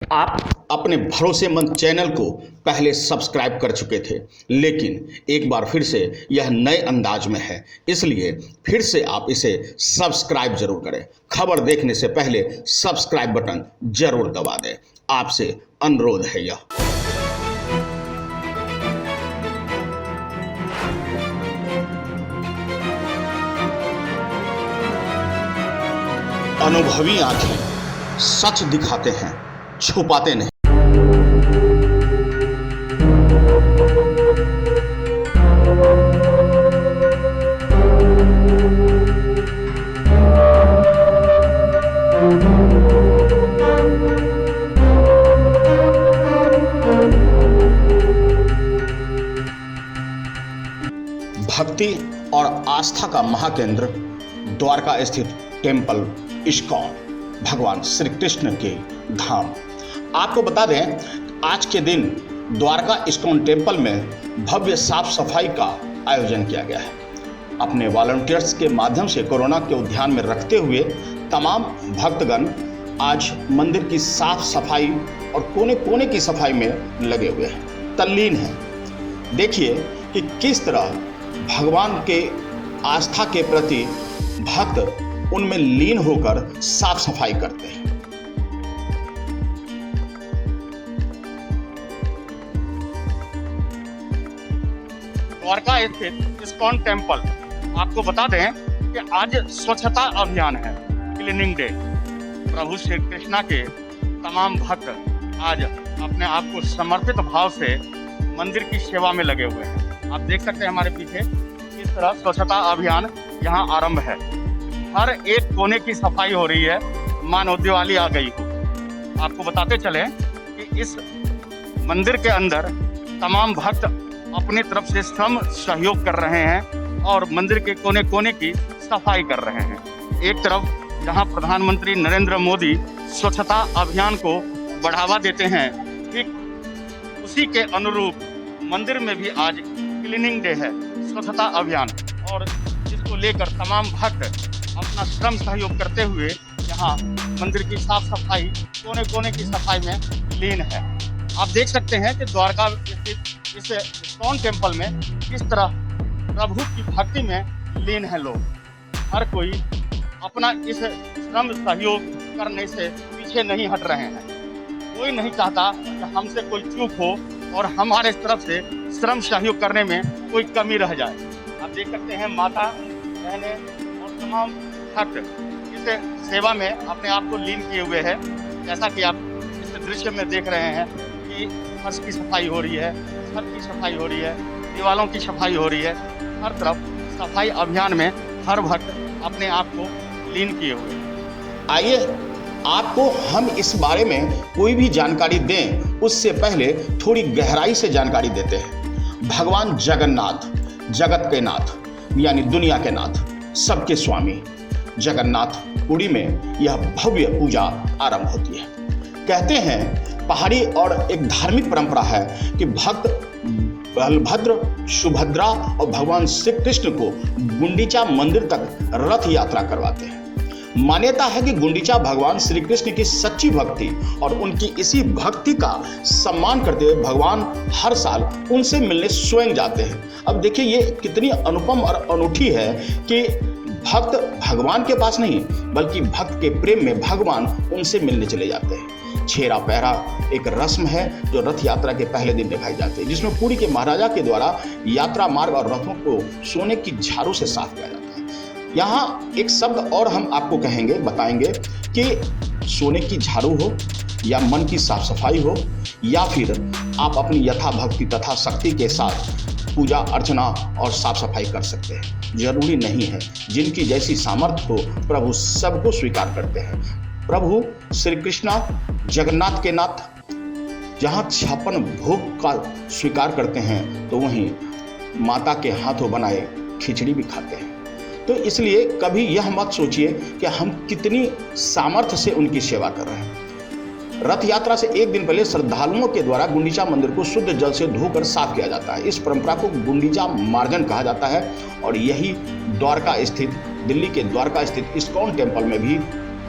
आप अपने भरोसेमंद चैनल को पहले सब्सक्राइब कर चुके थे, लेकिन एक बार फिर से यह नए अंदाज में है, इसलिए फिर से आप इसे सब्सक्राइब जरूर करें। खबर देखने से पहले सब्सक्राइब बटन जरूर दबा दें। आपसे अनुरोध है यह। अनुभवी आंखें सच दिखाते हैं, छुपाते नहीं। भक्ति और आस्था का महाकेंद्र द्वारका स्थित टेम्पल इस्कॉन भगवान श्री कृष्ण के धाम। आपको बता दें, आज के दिन द्वारका इस्कॉन टेम्पल में भव्य साफ सफाई का आयोजन किया गया है। अपने वॉलंटियर्स के माध्यम से कोरोना को ध्यान में रखते हुए तमाम भक्तगण आज मंदिर की साफ सफाई और कोने कोने की सफाई में लगे हुए हैं, तल्लीन हैं। देखिए कि किस तरह भगवान के आस्था के प्रति भक्त उनमें लीन होकर साफ सफाई करते हैं। द्वारका स्थित इस्कॉन टेम्पल, आपको बता दें कि आज स्वच्छता अभियान है, क्लीनिंग डे। प्रभु श्री कृष्णा के तमाम भक्त आज अपने आप को समर्पित भाव से मंदिर की सेवा में लगे हुए हैं। आप देख सकते हैं हमारे पीछे किस तरह स्वच्छता अभियान यहाँ आरंभ है। हर एक कोने की सफाई हो रही है, मानो दिवाली आ गई हो। आपको बताते चले कि इस मंदिर के अंदर तमाम भक्त अपनी तरफ से श्रम सहयोग कर रहे हैं और मंदिर के कोने कोने की सफाई कर रहे हैं। एक तरफ जहां प्रधानमंत्री नरेंद्र मोदी स्वच्छता अभियान को बढ़ावा देते हैं, ठीक उसी के अनुरूप मंदिर में भी आज क्लीनिंग डे है, स्वच्छता अभियान, और जिसको लेकर तमाम भक्त अपना श्रम सहयोग करते हुए यहाँ मंदिर की साफ सफाई, कोने कोने की सफाई में लीन है। आप देख सकते हैं कि द्वारका स्थित इस इस्कॉन टेम्पल में किस तरह प्रभु की भक्ति में लीन है लोग। हर कोई अपना इस श्रम सहयोग करने से पीछे नहीं हट रहे हैं। कोई नहीं चाहता कि हमसे कोई चूक हो और हमारे तरफ से श्रम सहयोग करने में कोई कमी रह जाए। आप देख सकते हैं माता बहनें और तमाम भक्त इस सेवा में अपने आप को लीन किए हुए हैं। जैसा कि आप इस दृश्य में देख रहे हैं कि फर्श की सफाई हो रही है, छत की सफाई हो रही है, दीवारों की सफाई हो रही है। हर तरफ सफाई अभियान में हर भक्त अपने आप को लीन किए हुए हैं। आइए आपको हम इस बारे में कोई भी जानकारी दें, उससे पहले थोड़ी गहराई से जानकारी देते हैं। भगवान जगन्नाथ, जगत के नाथ यानी दुनिया के नाथ, सबके स्वामी जगन्नाथ पुरी में यह भव्य पूजा आरंभ होती है। कहते हैं, पहाड़ी और एक धार्मिक परंपरा है कि भक्त बलभद्र, सुभद्रा और भगवान श्री कृष्ण को गुंडीचा मंदिर तक रथ यात्रा करवाते हैं। मान्यता है कि गुंडीचा भगवान श्री कृष्ण की सच्ची भक्ति और उनकी इसी भक्ति का सम्मान करते हुए भगवान हर साल उनसे मिलने स्वयं जाते हैं। अब देखिए ये कितनी अनुपम और अनूठी है कि भक्त भगवान के पास नहीं, बल्कि भक्त के प्रेम में भगवान उनसे मिलने चले जाते हैं। छेरा पहरा एक रस्म है जो रथ यात्रा के पहले दिन दिखाई जाती है, जिसमें पुरी के महाराजा के द्वारा यात्रा मार्ग और रथों को सोने की झाड़ू से साफ किया जाता है। यहाँ एक शब्द और हम आपको कहेंगे, बताएंगे कि सोने की झाड़ू हो या मन की साफ सफाई हो या फिर आप अपनी यथा भक्ति तथा शक्ति के साथ पूजा अर्चना और साफ सफाई कर सकते हैं। जरूरी नहीं है, जिनकी जैसी सामर्थ्य हो प्रभु सबको स्वीकार करते हैं। प्रभु श्री कृष्णा जगन्नाथ के नाथ जहाँ 56 भोग का स्वीकार करते हैं, तो वहीं माता के हाथों बनाए खिचड़ी भी खाते हैं। तो इसलिए कभी यह मत सोचिए कि हम कितनी सामर्थ्य से उनकी सेवा कर रहे हैं। रथ यात्रा से एक दिन पहले श्रद्धालुओं के द्वारा गुंडीचा मंदिर को शुद्ध जल से धोकर साफ किया जाता है। इस परंपरा को गुंडीचा मार्जन कहा जाता है और यही द्वारका स्थित, दिल्ली के द्वारका स्थित इस्कॉन टेम्पल में भी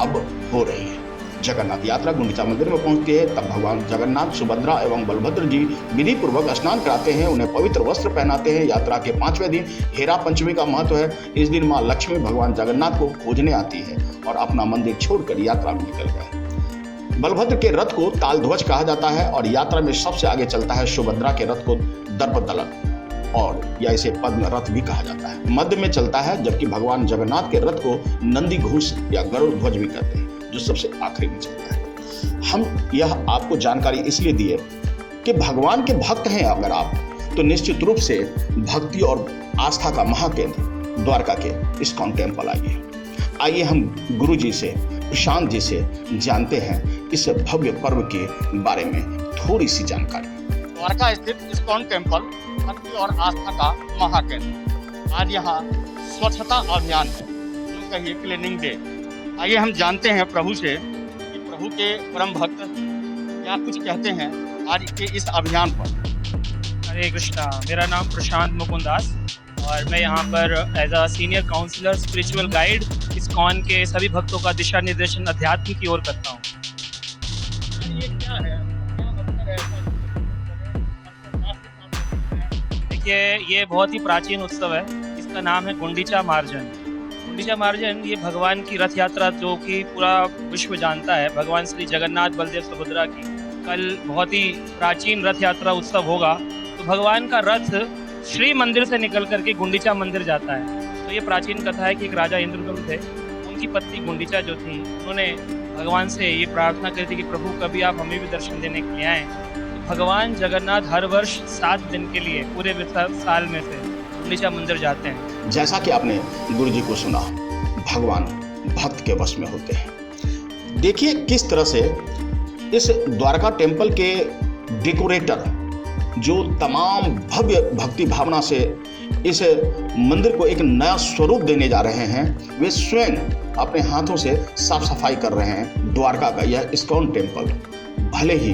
अब हो रही है। जगन्नाथ यात्रा गुंडीचा मंदिर में पहुंचती है तब भगवान जगन्नाथ, सुभद्रा एवं बलभद्र जी विधि पूर्वक स्नान कराते हैं, उन्हें पवित्र वस्त्र पहनाते हैं। यात्रा के 5वें दिन हेरा पंचमी का महत्व है। इस दिन मां लक्ष्मी भगवान जगन्नाथ को खोजने आती है और अपना मंदिर छोड़कर यात्रा में निकल गए। बलभद्र के रथ को तालध्वज कहा जाता है और यात्रा में सबसे आगे चलता है सुभद्रा के रथ को दर्पदलन और या इसे पद्म रथ भी कहा जाता है, मध्य में चलता है, जबकि भगवान जगन्नाथ के रथ को नंदी घोष या गरुड़ ध्वज भी कहते हैं जो सबसे आखिरी में चलता है। हम यह आपको जानकारी इसलिए दिए कि भगवान के भक्त हैं अगर आप, तो निश्चित रूप से भक्ति और आस्था का महाकेंद्र द्वारका के इस्कॉन टेम्पल आइए हम गुरु जी से, प्रशांत जी से जानते हैं इस भव्य पर्व के बारे में थोड़ी सी जानकारी। द्वारका स्थित इस्कॉन टेम्पल भक्ति और आस्था का महाकेंद्र। आज यहाँ स्वच्छता अभियान है, जो कहिए क्लीनिंग डे। आइए हम जानते हैं प्रभु से कि प्रभु के परम भक्त क्या कुछ कहते हैं आज के इस अभियान पर। हरे कृष्णा, मेरा नाम प्रशांत मुकुंद दास और मैं यहाँ पर as a senior counsellor spiritual guide ISKCON के सभी भक्तों का दिशा निर्देशन अध्यात्म की ओर करता हूँ। ये क्या है, क्या मतलब है? देखिए, ये बहुत ही प्राचीन उत्सव है। इसका नाम है गुंडीचा मार्जन। गुंडीचा मार्जन ये भगवान की रथ यात्रा जो कि पूरा विश्व जानता है, भगवान श्री जगन्नाथ बलदेव सुभद्रा की कल बहुत ही प्राचीन रथ यात्रा उत्सव होगा। तो भगवान का रथ श्री मंदिर से निकल करके गुंडीचा मंदिर जाता है। तो ये प्राचीन कथा है कि एक राजा इंद्रदुम्न थे, उनकी पत्नी गुंडीचा जो थी, उन्होंने भगवान से ये प्रार्थना करी थी कि प्रभु कभी आप हमें भी दर्शन देने के लिए आएँ। तो भगवान जगन्नाथ हर वर्ष 7 दिन के लिए पूरे साल में से गुंडीचा मंदिर जाते हैं। जैसा कि आपने गुरु जी को सुना, भगवान भक्त के वश में होते हैं। देखिए किस तरह से इस द्वारका टेम्पल के डेकोरेटर जो तमाम भव्य भक्ति भावना से इस मंदिर को एक नया स्वरूप देने जा रहे हैं, वे स्वयं अपने हाथों से साफ सफाई कर रहे हैं। द्वारका का यह इस्कॉन टेम्पल भले ही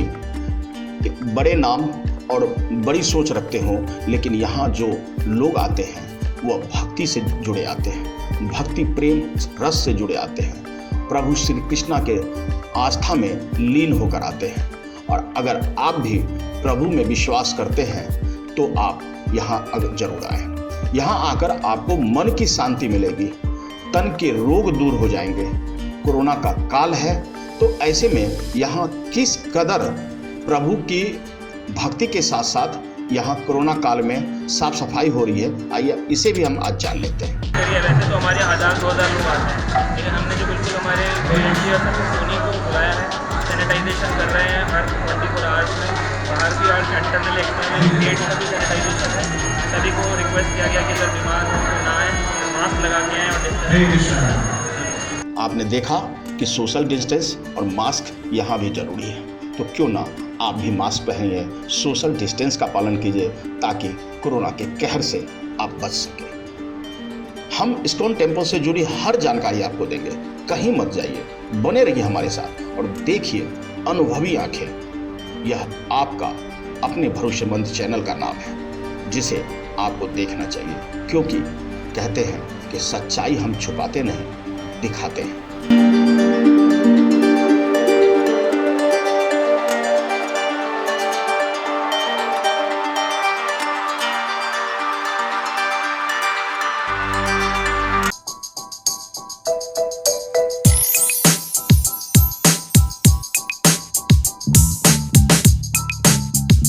बड़े नाम और बड़ी सोच रखते हों, लेकिन यहाँ जो लोग आते हैं वह भक्ति से जुड़े आते हैं, भक्ति प्रेम रस से जुड़े आते हैं, प्रभु श्री कृष्णा के आस्था में लीन होकर आते हैं। और अगर आप भी प्रभु में विश्वास करते हैं तो आप यहाँ जरूर आएं। यहाँ आकर आपको मन की शांति मिलेगी, तन के रोग दूर हो जाएंगे। कोरोना का काल है, तो ऐसे में यहाँ किस कदर प्रभु की भक्ति के साथ साथ यहाँ कोरोना काल में साफ सफाई हो रही है, आइए इसे भी हम आज जान लेते हैं। वैसे तो हमारे 1000-2000 लोग आते हैं, लेकिन हमने जो बिल्कुल हमारे वॉलंटियर हैं उन्हीं को बुलाया है। सैनिटाइजेशन कर रहे हैं हर 24 आवर्स में, बाहर भी और इंटरनल एक्सटर्नल गेट का भी सैनिटाइजेशन है। सभी को रिक्वेस्ट किया गया कि अगर बीमार हो तो ना आए, मास्क लगा के आएँ और डिस्टेंस। आपने देखा कि सोशल डिस्टेंस और मास्क यहाँ भी जरूरी है, तो क्यों ना आप भी मास्क पहनिए, सोशल डिस्टेंस का पालन कीजिए ताकि कोरोना के कहर से आप बच सकें। हम इस्कॉन टेम्पल से जुड़ी हर जानकारी आपको देंगे, कहीं मत जाइए, बने रहिए हमारे साथ और देखिए अनुभवी आंखें। यह आपका अपने भरोसेमंद चैनल का नाम है जिसे आपको देखना चाहिए, क्योंकि कहते हैं कि सच्चाई हम छुपाते नहीं, दिखाते हैं।